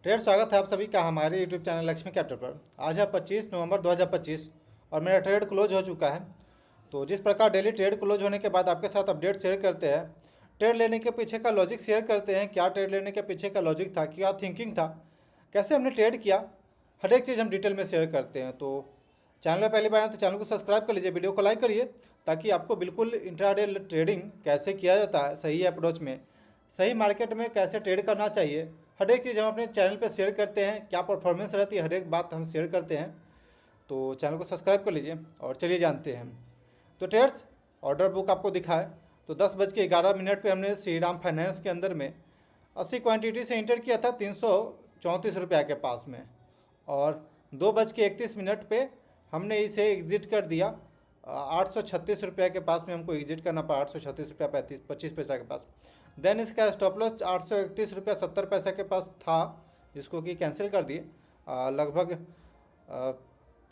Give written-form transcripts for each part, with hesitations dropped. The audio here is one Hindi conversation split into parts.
ढेर स्वागत है आप सभी का हमारे यूट्यूब चैनल लक्ष्मी कैपिटल पर। आज है 25 नवंबर 2025 और मेरा ट्रेड क्लोज हो चुका है। तो जिस प्रकार डेली ट्रेड क्लोज होने के बाद आपके साथ अपडेट शेयर करते हैं, ट्रेड लेने के पीछे का लॉजिक शेयर करते हैं, क्या ट्रेड लेने के पीछे का लॉजिक था, क्या थिंकिंग था, कैसे हमने ट्रेड किया, हर एक चीज़ हम डिटेल में शेयर करते हैं। तो चैनल में पहली बार आए तो चैनल को सब्सक्राइब कर लीजिए, वीडियो को लाइक करिए ताकि आपको बिल्कुल इंट्राडे ट्रेडिंग कैसे किया जाता है, सही अप्रोच में, सही मार्केट में कैसे ट्रेड करना चाहिए, हर एक चीज़ हम अपने चैनल पे शेयर करते हैं। क्या परफॉर्मेंस रहती है, हर एक बात हम शेयर करते हैं। तो चैनल को सब्सक्राइब कर लीजिए और चलिए जानते हैं। तो ट्रेड्स ऑर्डर बुक आपको दिखा है। तो 10:11 पे हमने श्री राम फाइनेंस के अंदर में 80 क्वांटिटी से इंटर किया था 334 रुपये के पास में, और 2:31 पे हमने इसे एग्जिट कर दिया 836 रुपये के पास में। हमको एग्जिट करना पड़ा 836 रुपया 25 पैसा के पास। देन इसका स्टॉप लॉस 831 रुपया 70 पैसा के पास था, जिसको कि कैंसिल कर दिए। लगभग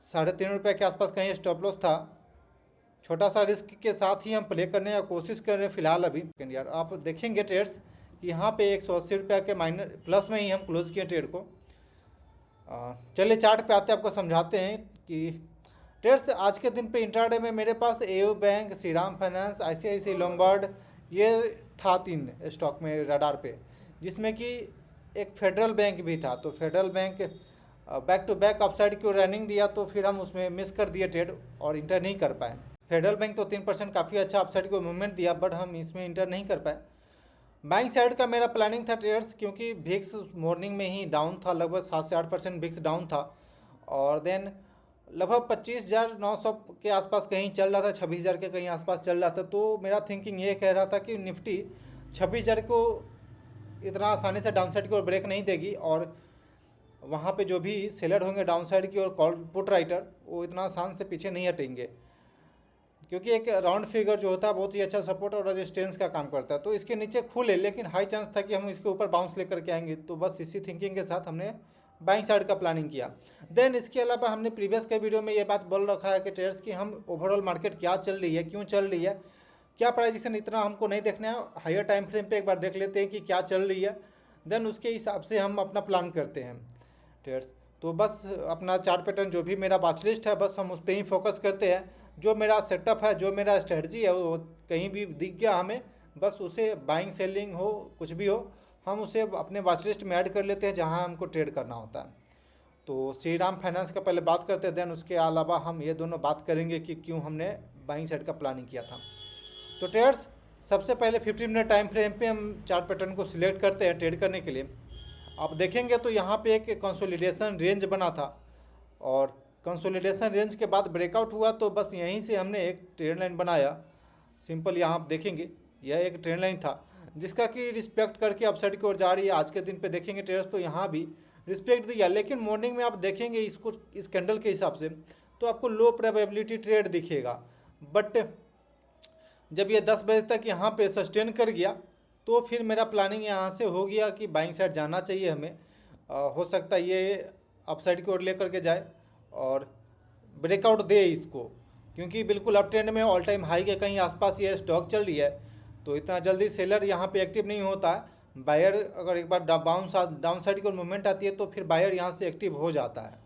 3.5 रुपये के आसपास कहीं स्टॉप लॉस था। छोटा सा रिस्क के साथ ही हम प्ले करने का कोशिश कर रहे हैं फिलहाल अभी। यार आप देखेंगे ट्रेड्स कि यहाँ पे 180 रुपया के माइनस प्लस में ही हम क्लोज किए ट्रेड को। चलिए चार्ट पे आते आपको समझाते हैं कि ट्रेड्स आज के दिन पे इंट्राडे में मेरे पास AU bank, Shriram finance, ICICI Lombard, ये था 3 स्टॉक में रडार पे, जिसमें कि एक फेडरल बैंक भी था। तो Federal Bank back to back upside की ओर रनिंग दिया, तो फिर हम उसमें मिस कर दिए ट्रेड और इंटर नहीं कर पाए। फेडरल बैंक तो 3% काफ़ी अच्छा अपसाइड को मूवमेंट दिया, बट हम इसमें इंटर नहीं कर पाए। बैंक साइड का मेरा प्लानिंग था ट्रेड्स, क्योंकि भिक्स मॉर्निंग में ही डाउन था, लगभग 7 से 8% भिक्स डाउन था, और देन लगभग 25,900 के आसपास कहीं चल रहा था, 26,000 के कहीं आसपास चल रहा था। तो मेरा थिंकिंग ये कह रहा था कि निफ्टी 26,000 को इतना आसानी से डाउन साइड की ओर ब्रेक नहीं देगी, और वहाँ पे जो भी सेलर होंगे डाउन साइड की ओर कॉल पुट राइटर, वो इतना आसान से पीछे नहीं हटेंगे, क्योंकि एक राउंड फिगर जो होता है बहुत ही अच्छा सपोर्ट और रेजिस्टेंस का काम करता है। तो इसके नीचे खुले, लेकिन हाई चांस था कि हम इसके ऊपर बाउंस लेकर के आएंगे। तो बस इसी थिंकिंग के साथ हमने बाइंग साइड का प्लानिंग किया। देन इसके अलावा हमने प्रीवियस के वीडियो में ये बात बोल रखा है कि ट्रेड्स की हम ओवरऑल मार्केट क्या चल रही है, क्यों चल रही है, क्या प्राइजेशन, इतना हमको नहीं देखना है। हायर टाइम फ्रेम पे एक बार देख लेते हैं कि क्या चल रही है, देन उसके हिसाब से हम अपना प्लान करते हैं ट्रेड्स। तो बस अपना चार्ट पैटर्न जो भी मेरा वॉच लिस्ट है, बस हम उस पर ही फोकस करते हैं। जो मेरा सेटअप है, जो मेरा स्ट्रेटजी है, वो कहीं भी दिख गया हमें, बस उसे बाइंग सेलिंग हो कुछ भी हो, हम उसे अपने वॉच लिस्ट में ऐड कर लेते हैं जहां हमको ट्रेड करना होता है। तो श्री राम फाइनेंस का पहले बात करते हैं, देन उसके अलावा हम ये दोनों बात करेंगे कि क्यों हमने बाइंग साइड का प्लानिंग किया था। तो ट्रेड्स सबसे पहले 15 मिनट टाइम फ्रेम पे हम चार्ट पैटर्न को सिलेक्ट करते हैं ट्रेड करने के लिए। आप देखेंगे तो यहाँ पे एक कंसोलिडेशन रेंज बना था, और कंसोलिडेशन रेंज के बाद ब्रेकआउट हुआ, तो बस यहीं से हमने एक ट्रेंड लाइन बनाया। सिंपल यहाँ आप देखेंगे यह एक ट्रेंड लाइन था, जिसका कि रिस्पेक्ट करके अपसाइड की ओर जा रही है। आज के दिन पे देखेंगे ट्रेड्स तो यहाँ भी रिस्पेक्ट दिया, लेकिन मॉर्निंग में आप देखेंगे इसको, इस कैंडल के हिसाब से तो आपको लो प्रोबेबिलिटी ट्रेड दिखेगा। बट जब ये 10 बजे तक यहाँ पे सस्टेन कर गया, तो फिर मेरा प्लानिंग यहाँ से हो गया कि बाइंग साइड जाना चाहिए हमें। हो सकता है ये अपसाइड की ओर लेकर के जाए और ब्रेकआउट दे इसको, क्योंकि बिल्कुल अप ट्रेंड में ऑल टाइम हाई के कहीं आसपास ये स्टॉक चल रही है। तो इतना जल्दी सेलर यहाँ पे एक्टिव नहीं होता है। बायर अगर एक बार डाउन साइड की ओर मूवमेंट आती है, तो फिर बायर यहाँ से एक्टिव हो जाता है।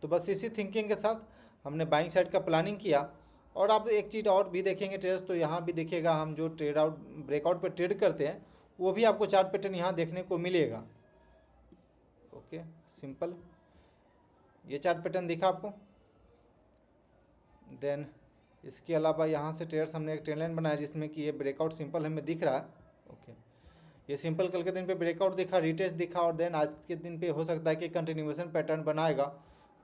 तो बस इसी थिंकिंग के साथ हमने बाइंग साइड का प्लानिंग किया। और आप एक चीज़ और भी देखेंगे ट्रेड्स, तो यहाँ भी देखिएगा हम जो ट्रेड आउट ब्रेकआउट पे ट्रेड करते हैं, वो भी आपको चार्ट पैटर्न यहाँ देखने को मिलेगा। ओके, सिंपल ये चार्ट पैटर्न दिखा आपको। देन इसके अलावा यहाँ से ट्रेड्स हमने एक ट्रेंड लाइन बनाया, जिसमें कि ये ब्रेकआउट सिंपल हमें दिख रहा है। ओके, ये सिंपल कल के दिन पे ब्रेकआउट दिखा, रिटेस्ट दिखा, और देन आज के दिन पे हो सकता है कि कंटिन्यूएशन पैटर्न बनाएगा।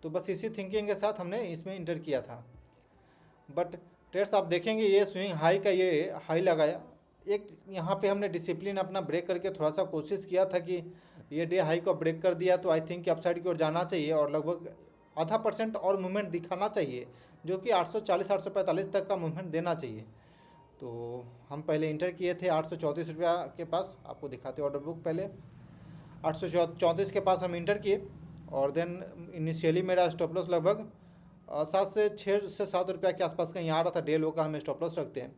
तो बस इसी थिंकिंग के साथ हमने इसमें इंटर किया था। बट ट्रेड्स आप देखेंगे ये स्विंग हाई का ये हाई लगाया, एक यहाँ पे हमने डिसिप्लिन अपना ब्रेक करके थोड़ा सा कोशिश किया था कि ये डे हाई को ब्रेक कर दिया, तो आई थिंक कि अपसाइड की ओर जाना चाहिए और लगभग आधा % और मूवमेंट दिखाना चाहिए, जो कि 840 845 तक का मूवमेंट देना चाहिए। तो हम पहले इंटर किए थे 834 रुपया के पास, आपको दिखाते ऑर्डर बुक। पहले 834 के पास हम इंटर किए, और देन इनिशियली मेरा स्टॉप लॉस लगभग 6 से 7 रुपया के आसपास कहीं आ रहा था। डे लो का हम स्टॉप लॉस रखते हैं,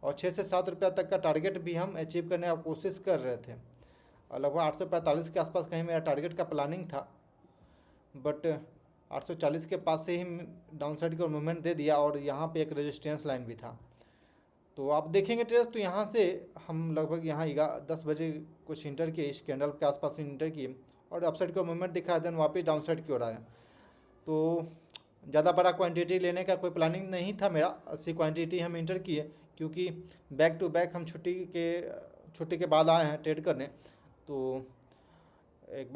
और 6 से 7 रुपया तक का टारगेट भी हम अचीव करने की कोशिश कर रहे थे। लगभग 845 के आसपास कहीं मेरा टारगेट का प्लानिंग था, बट 840 के पास से ही डाउन साइड की ओर मूवमेंट दे दिया और यहाँ पे एक रेजिस्टेंस लाइन भी था। तो आप देखेंगे ट्रेस, तो यहाँ से हम लगभग यहाँ 10 बजे कुछ इंटर किए, इस कैंडल के आसपास इंटर किए और अपसाइड का मूवमेंट दिखाया, देन वापस डाउन साइड की ओर आया। तो ज़्यादा बड़ा क्वांटिटी लेने का कोई प्लानिंग नहीं था मेरा, 80 क्वांटिटी हम इंटर किए, क्योंकि बैक टू बैक हम छुट्टी के बाद आए हैं ट्रेड करने। तो एक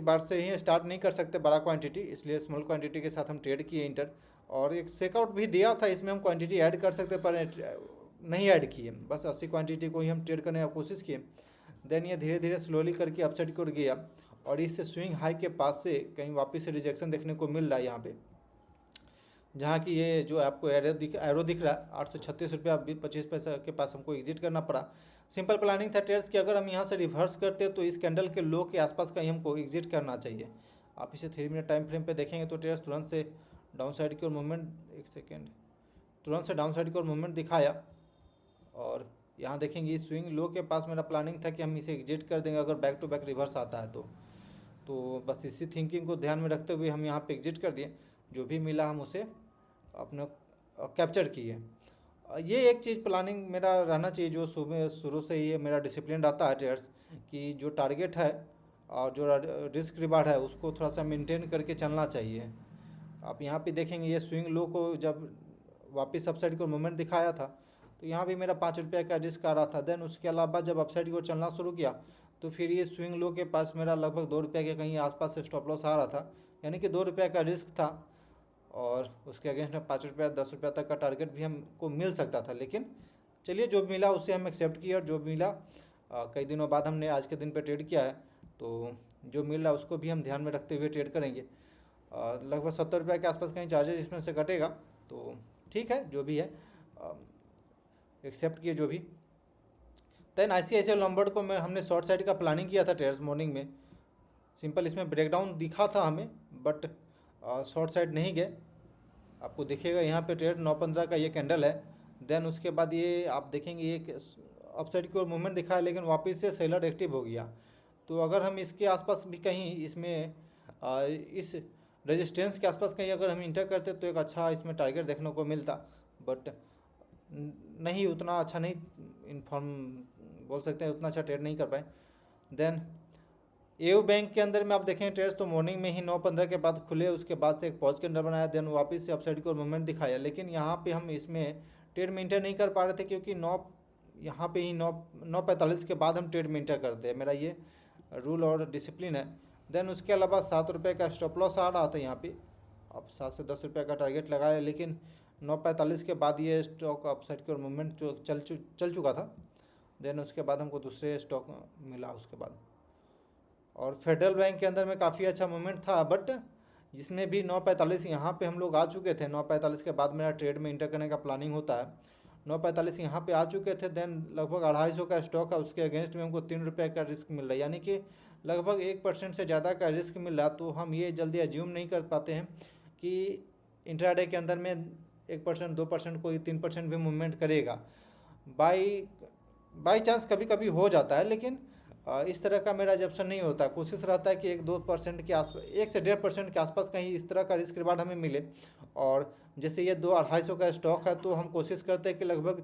बार से ही स्टार्ट नहीं कर सकते बड़ा क्वांटिटी, इसलिए स्मॉल क्वांटिटी के साथ हम ट्रेड किए इंटर, और एक चेकआउट भी दिया था, इसमें हम क्वांटिटी ऐड कर सकते पर नहीं ऐड किए, बस 80 क्वांटिटी को ही हम ट्रेड करने की कोशिश किए। देन ये धीरे धीरे स्लोली करके अपसाइड की ओर गया और इससे स्विंग हाई के पास से कहीं वापस से रिजेक्शन देखने को मिल रहा है यहाँ पे, जहाँ की ये जो आपको एरो दिख रहा है 836 रुपया 25 पैसा के पास हमको एग्जिट करना पड़ा। सिंपल प्लानिंग था ट्रेड्स कि अगर हम यहाँ से रिवर्स करते तो इस कैंडल के लो के आसपास कहीं हमको एग्जिट करना चाहिए। आप इसे 3 मिनट टाइम फ्रेम पे देखेंगे तो ट्रेड्स तुरंत से डाउन साइड की ओर मूवमेंट, एक सेकेंड, तुरंत से डाउन साइड की ओर मूवमेंट दिखाया और यहाँ देखेंगे इस स्विंग लो के पास मेरा प्लानिंग था कि हम इसे एग्जिट कर देंगे अगर बैक टू बैक रिवर्स आता है तो बस इसी थिंकिंग को ध्यान में रखते हुए हम यहाँ पे एग्जिट कर दिए। जो भी मिला हम उसे अपने कैप्चर किए। ये एक चीज़ प्लानिंग मेरा रहना चाहिए, जो शुरू से ही मेरा डिसिप्लिन रहता है ट्रेडर्स, कि जो टारगेट है और जो रिस्क रिवार्ड है उसको थोड़ा सा मेंटेन करके चलना चाहिए। आप यहाँ पे देखेंगे ये स्विंग लो को जब वापस अपसाइड को मूवमेंट दिखाया था तो यहाँ भी मेरा 5 रुपये का रिस्क आ रहा था। देन उसके अलावा जब अपसाइड को चलना शुरू किया तो फिर ये स्विंग लो के पास मेरा लगभग 2 रुपये के कहीं आसपास से स्टॉप लॉस आ रहा था, यानी कि 2 रुपये का रिस्क था और उसके अगेंस्ट में 5 रुपया 10 रुपया तक का टारगेट भी हमको मिल सकता था। लेकिन चलिए जो मिला उसे हम एक्सेप्ट किए और जो मिला कई दिनों बाद हमने आज के दिन पे ट्रेड किया है, तो जो मिल रहा है उसको भी हम ध्यान में रखते हुए ट्रेड करेंगे। लगभग 70 रुपये के आसपास कहीं चार्जेस इसमें से कटेगा, तो ठीक है जो भी है एक्सेप्ट किए जो भी। देन ICICI लोम्बार्ड को हमने शॉर्ट साइड का प्लानिंग किया था ट्रेड्स मॉर्निंग में। सिंपल इसमें ब्रेकडाउन दिखा था हमें, बट शॉर्ट साइड नहीं गए। आपको दिखेगा यहाँ पे ट्रेड 9:15 का ये कैंडल है। देन उसके बाद ये आप देखेंगे ये अपसाइड की ओर मूवमेंट दिखा है, लेकिन वापस से सेलर एक्टिव हो गया। तो अगर हम इसके आसपास भी कहीं इसमें इस रेजिस्टेंस के आसपास कहीं अगर हम इंटर करते तो एक अच्छा इसमें टारगेट देखने को मिलता, बट नहीं, उतना अच्छा नहीं इन्फॉर्म बोल सकते हैं, उतना अच्छा ट्रेड नहीं कर पाए। देन एयू बैंक के अंदर में आप देखें ट्रेड्स तो मॉर्निंग में ही 9:15 के बाद खुले, उसके बाद से एक पॉज कैंडल बनाया, देन वापस से अपसाइड की ओर मूवमेंट दिखाया। लेकिन यहाँ पे हम इसमें ट्रेड मेंटेन नहीं कर पा रहे थे, क्योंकि यहाँ पे ही 9:45 के बाद हम ट्रेड मेंटेन करते हैं, मेरा ये रूल और डिसिप्लिन है। देन उसके अलावा 7 रुपये का स्टॉप लॉस आ रहा था यहाँ पे, अब 7 से 10 रुपये का टारगेट लगाया, लेकिन 9:45 के बाद ये स्टॉक अपसाइड की ओर मूवमेंट जो चल चुका था। देन उसके बाद हमको दूसरे स्टॉक मिला उसके बाद, और फेडरल बैंक के अंदर में काफ़ी अच्छा मूवमेंट था, बट जिसमें भी 9:45 यहाँ पे हम लोग आ चुके थे। 9:45 के बाद मेरा ट्रेड में इंटर करने का प्लानिंग होता है। 9:45 यहाँ पे आ चुके थे। देन लगभग 250 का स्टॉक है, उसके अगेंस्ट में हमको 3 रुपये का रिस्क मिल रहा है, यानी कि लगभग 1% से ज़्यादा का रिस्क मिल रहा। तो हम ये जल्दी एज्यूम नहीं कर पाते हैं कि इंट्राडे के अंदर में 1% 2% कोई 3% भी मूवमेंट करेगा। बाई चांस कभी कभी हो जाता है, लेकिन इस तरह का मेरा एजप्शन नहीं होता। कोशिश रहता है कि 1-2% के आसपास, 1 से 1.5% के आसपास कहीं इस तरह का रिस्क रिवार्ड हमें मिले। और जैसे ये 2-250 का स्टॉक है, तो हम कोशिश करते हैं कि लगभग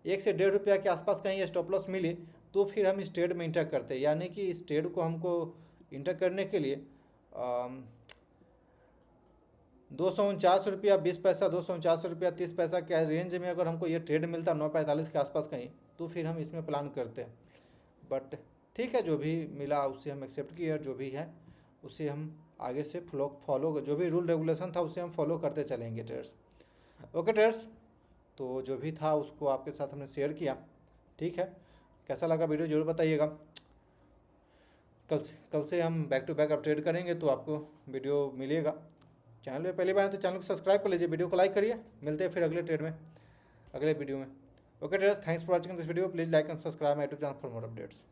1 से 1.5 रुपया के आसपास कहीं ये स्टॉप लॉस मिले, तो फिर हम इस ट्रेड में इंटर करते हैं। यानी कि इस ट्रेड को हमको इंटर करने के लिए 249 रुपया 20 पैसा, 249 रुपया 30 पैसा के रेंज में अगर हमको ये ट्रेड मिलता 9:45 के आसपास कहीं, तो फिर हम इसमें प्लान करते हैं। बट ठीक है, जो भी मिला उसे हम एक्सेप्ट किए और जो भी है उसे हम आगे से फॉलो जो भी रूल रेगुलेशन था उसे हम फॉलो करते चलेंगे ट्रेडर्स। ओके ट्रेडर्स, तो जो भी था उसको आपके साथ हमने शेयर किया। ठीक है, कैसा लगा वीडियो जरूर बताइएगा। कल से हम बैक टू बैक अब ट्रेड करेंगे, तो आपको वीडियो मिलेगा। चैनल पे पहली बार है तो चैनल को सब्सक्राइब कर लीजिए, वीडियो को लाइक करिए। मिलते हैं फिर अगले ट्रेड में, अगले वीडियो में। Okay traders, thanks for watching this video. Please like and subscribe my YouTube channel for more updates.